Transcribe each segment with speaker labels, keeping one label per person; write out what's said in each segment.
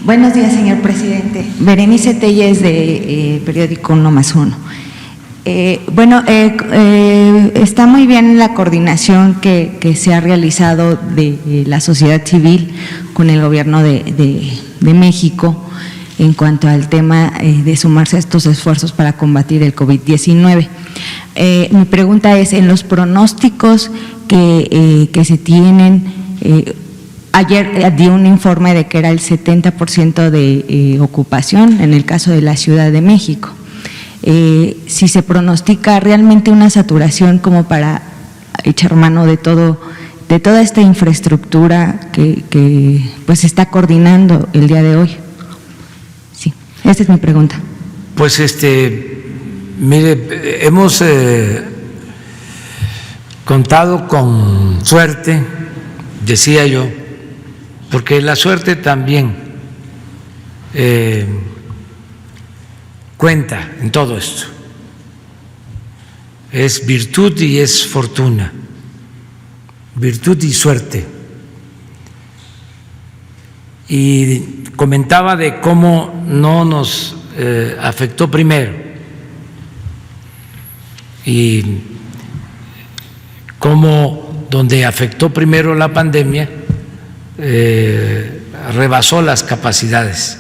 Speaker 1: Buenos días, señor presidente. Berenice Telles, de periódico 1+1. Está muy bien la coordinación que se ha realizado de la sociedad civil con el gobierno de México en cuanto al tema de sumarse a estos esfuerzos para combatir el COVID-19. Mi pregunta es, en los pronósticos que se tienen, ayer di un informe de que era el 70% de ocupación en el caso de la Ciudad de México. Si se pronostica realmente una saturación como para echar mano de toda esta infraestructura que pues se está coordinando el día de hoy. Sí, esa es mi pregunta.
Speaker 2: Pues mire, hemos contado con suerte, decía yo, porque la suerte también cuenta en todo esto. Es virtud y es fortuna, virtud y suerte. Y comentaba de cómo no nos afectó primero y cómo donde afectó primero la pandemia rebasó las capacidades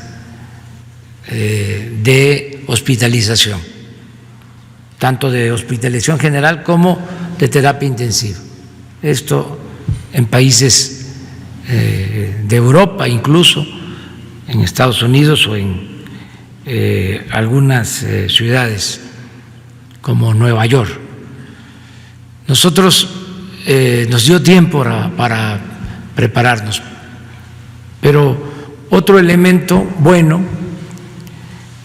Speaker 2: de hospitalización, tanto de hospitalización general como de terapia intensiva. Esto en países de Europa, incluso en Estados Unidos o en algunas ciudades como Nueva York. Nosotros nos dio tiempo para prepararnos, pero otro elemento bueno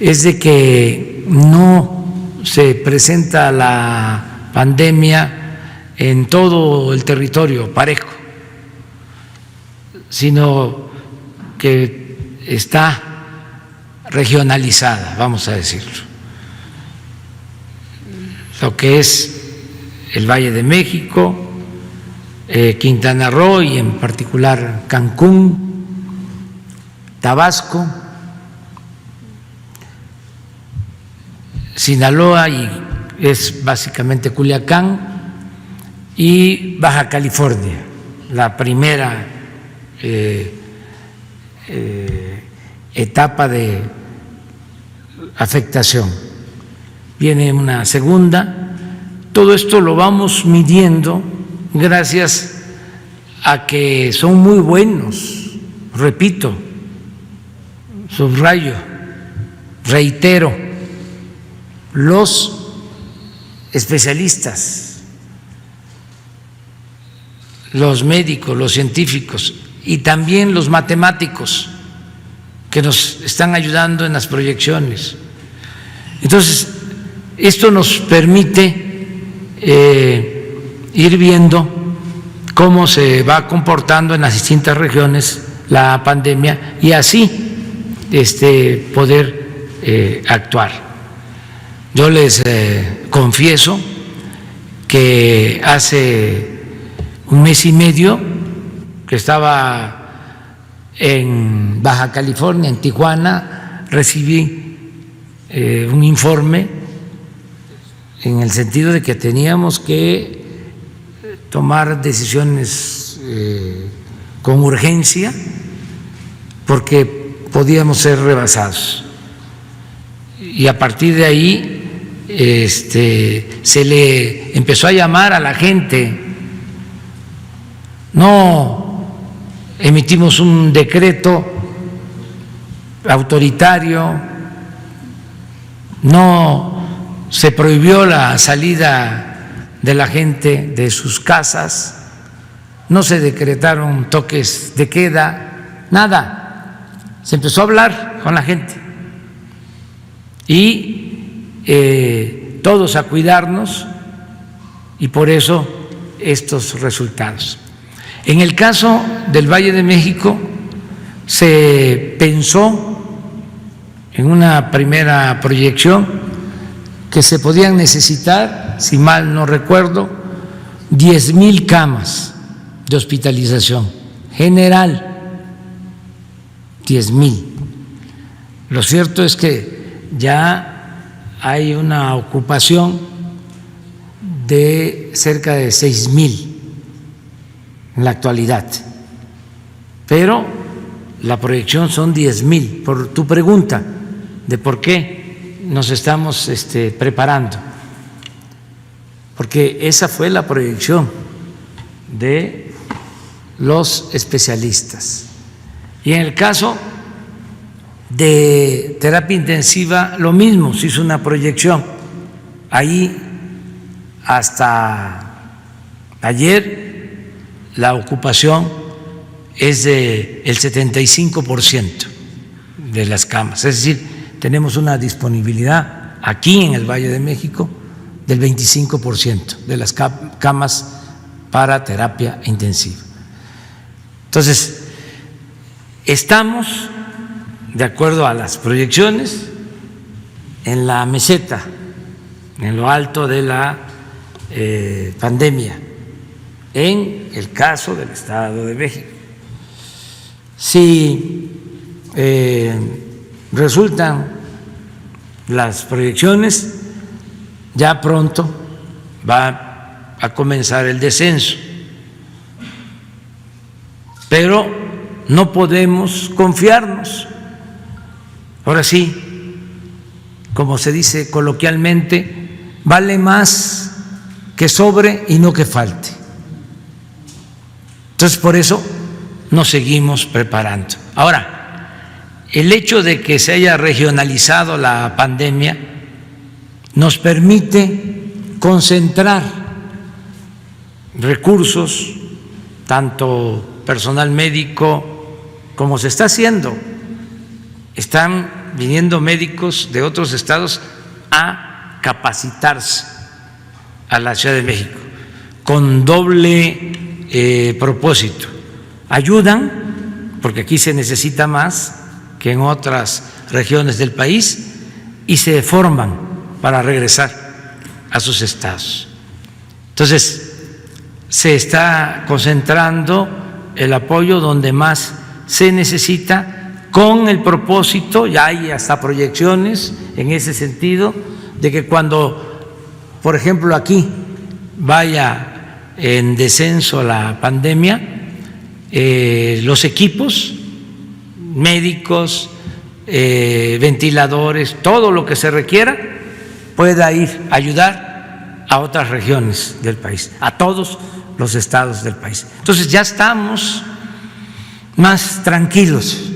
Speaker 2: es de que no se presenta la pandemia en todo el territorio parejo, sino que está regionalizada, vamos a decirlo. Lo que es el Valle de México, Quintana Roo y en particular Cancún, Tabasco, Sinaloa y es básicamente Culiacán y Baja California, la primera etapa de afectación. Viene una segunda. Todo esto lo vamos midiendo gracias a que son muy buenos, repito, subrayo, reitero, los especialistas, los médicos, los científicos y también los matemáticos que nos están ayudando en las proyecciones. Entonces, esto nos permite ir viendo cómo se va comportando en las distintas regiones la pandemia y así poder actuar. Yo les confieso que hace un mes y medio que estaba en Baja California, en Tijuana, recibí un informe en el sentido de que teníamos que tomar decisiones con urgencia porque podíamos ser rebasados. Y a partir de ahí se le empezó a llamar a la gente. No emitimos un decreto autoritario, no se prohibió la salida de la gente de sus casas, no se decretaron toques de queda, nada. Se empezó a hablar con la gente y todos a cuidarnos y por eso estos resultados. En el caso del Valle de México se pensó en una primera proyección que se podían necesitar, si mal no recuerdo, 10,000 camas de hospitalización general, 10,000. Lo cierto es que ya hay una ocupación de cerca de 6,000 en la actualidad, pero la proyección son 10,000. Por tu pregunta de por qué nos estamos preparando, porque esa fue la proyección de los especialistas. Y en el caso de terapia intensiva, lo mismo, se hizo una proyección. Ahí hasta ayer la ocupación es del 75% de las camas, es decir, tenemos una disponibilidad aquí en el Valle de México del 25% de las camas para terapia intensiva. Entonces, estamos, de acuerdo a las proyecciones, en la meseta, en lo alto de la pandemia, en el caso del Estado de México. Si resultan las proyecciones, ya pronto va a comenzar el descenso, pero no podemos confiarnos. Ahora sí, como se dice coloquialmente, vale más que sobre y no que falte. Entonces, por eso nos seguimos preparando. Ahora, el hecho de que se haya regionalizado la pandemia nos permite concentrar recursos, tanto personal médico como se está haciendo. Están viniendo médicos de otros estados a capacitarse a la Ciudad de México con doble propósito. Ayudan, porque aquí se necesita más que en otras regiones del país, y se forman para regresar a sus estados. Entonces, se está concentrando el apoyo donde más se necesita, con el propósito, ya hay hasta proyecciones en ese sentido, de que cuando, por ejemplo, aquí vaya en descenso la pandemia, los equipos médicos, ventiladores, todo lo que se requiera, pueda ir a ayudar a otras regiones del país, a todos los estados del país. Entonces ya estamos más tranquilos,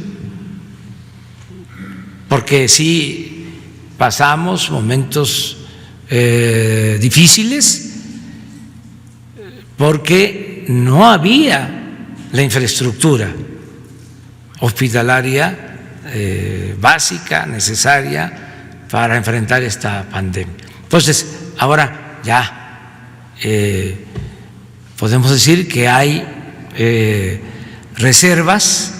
Speaker 2: porque sí pasamos momentos difíciles, porque no había la infraestructura hospitalaria básica, necesaria para enfrentar esta pandemia. Entonces, ahora ya podemos decir que hay reservas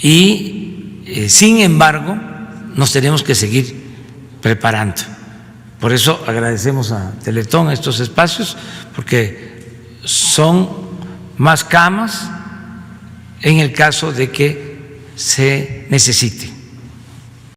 Speaker 2: y, sin embargo, nos tenemos que seguir preparando. Por eso agradecemos a Teletón estos espacios, porque son más camas en el caso de que se necesite.